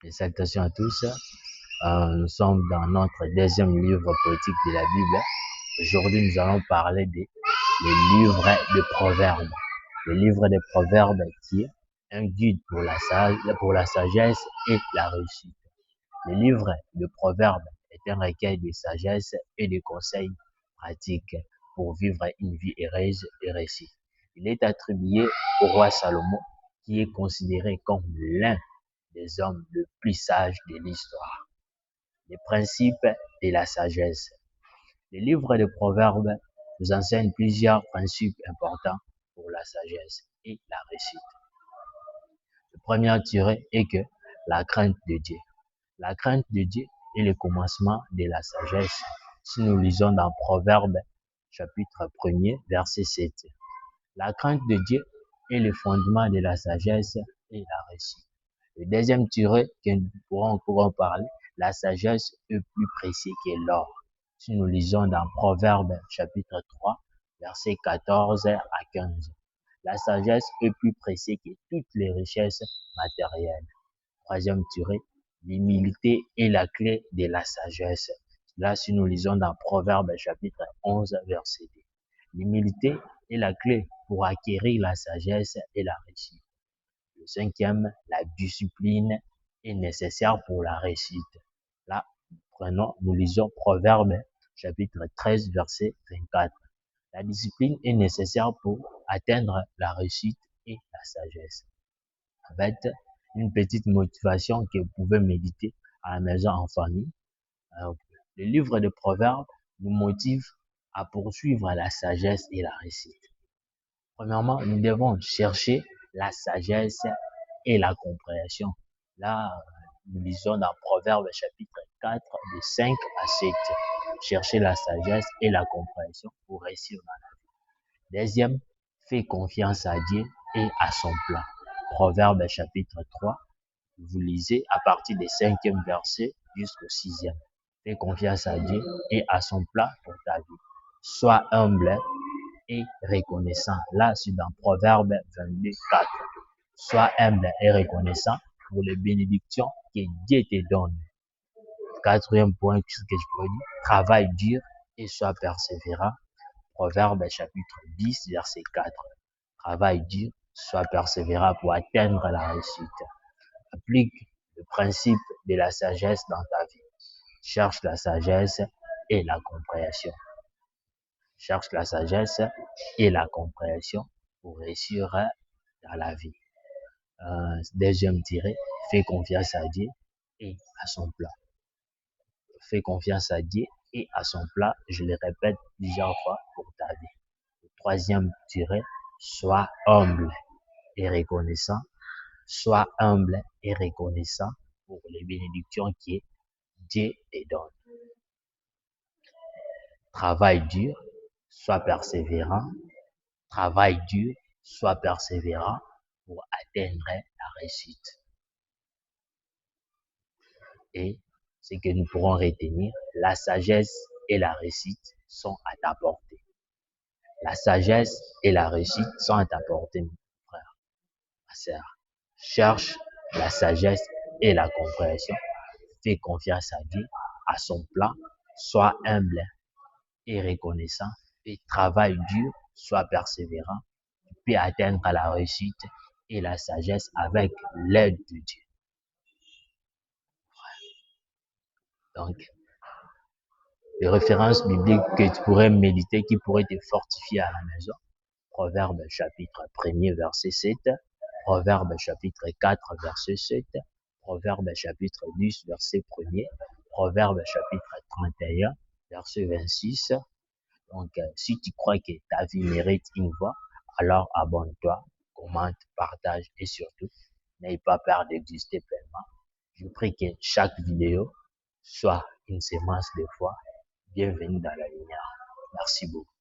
Et salutations à tous. Nous sommes dans notre deuxième livre poétique de la Bible. Aujourd'hui, nous allons parler des livres de Proverbes. Le livre des Proverbes qui est un guide pour la sagesse et la réussite. Le livre de Proverbes est un recueil de sagesse et de conseils pratiques pour vivre une vie heureuse et réussie. Il est attribué au roi Salomon, qui est considéré comme l'un des hommes les plus sages de l'histoire. Les principes de la sagesse. Le livre de Proverbes nous enseigne plusieurs principes importants pour la sagesse et la réussite. Le premier tiré est que la crainte de Dieu. La crainte de Dieu est le commencement de la sagesse. Si nous lisons dans Proverbes, chapitre 1er, verset 7. La crainte de Dieu est le fondement de la sagesse et la réussite. Le deuxième tiré que nous pourrons parler, la sagesse est plus précieuse que l'or. Si nous lisons dans Proverbes chapitre 3, versets 14 à 15. La sagesse est plus précieuse que toutes les richesses matérielles. Troisième tiré, l'humilité est la clé de la sagesse. Là, si nous lisons dans Proverbes chapitre 11, verset 2. L'humilité est la clé pour acquérir la sagesse et la réussite. Le cinquième, la discipline est nécessaire pour la réussite. Là, nous lisons Proverbes chapitre 13, verset 24. La discipline est nécessaire pour atteindre la réussite et la sagesse. En fait, une petite motivation que vous pouvez méditer à la maison en famille. Le livre de Proverbes nous motive à poursuivre la sagesse et la réussite. Premièrement, nous devons chercher la sagesse et la compréhension. Là, nous lisons dans Proverbes chapitre 4, de 5 à 7. Chercher la sagesse et la compréhension pour réussir dans la vie. Deuxième, fais confiance à Dieu et à son plan. Proverbes chapitre 3, vous lisez à partir du 5e verset jusqu'au 6e. Fais confiance à Dieu et à son plan pour ta vie. Sois humble et reconnaissant. Là, c'est dans Proverbes 22, 4. Sois humble et reconnaissant pour les bénédictions que Dieu te donne. Quatrième point, ce que je pourrais dire, travaille dur et sois persévérant. Proverbes chapitre 10, verset 4. Travaille dur, sois persévérant pour atteindre la réussite. Applique le principe de la sagesse dans ta vie. Cherche la sagesse et la compréhension. Cherche la sagesse et la compréhension pour réussir dans la vie. Deuxième tiré, fais confiance à Dieu et à son plan. Fais confiance à Dieu et à son plan, je le répète plusieurs fois pour ta vie. Le troisième tiré, sois humble et reconnaissant. Sois humble et reconnaissant pour les bénédictions que Dieu te donne. Travaille dur, sois persévérant. Travaille dur, sois persévérant pour atteindre la réussite. Et ce que nous pourrons retenir, la sagesse et la réussite sont à ta portée. La sagesse et la réussite sont à ta portée, mon frère, ma sœur. Cherche la sagesse et la compréhension. Fais confiance à Dieu, à son plan. Sois humble et reconnaissant. Et travaille dur, sois persévérant. Tu peux atteindre la réussite et la sagesse avec l'aide de Dieu. Donc, les références bibliques que tu pourrais méditer, qui pourraient te fortifier à la maison. Proverbes chapitre 1er, verset 7. Proverbes chapitre 4, verset 7. Proverbes chapitre 10, verset 1er. Proverbes chapitre 31, verset 26. Donc, si tu crois que ta vie mérite une voix, alors abonne-toi, commente, partage et surtout, n'aie pas peur d'exister pleinement. Je prie que chaque vidéo soit une sémence de foi. Bienvenue dans la lumière. Merci beaucoup.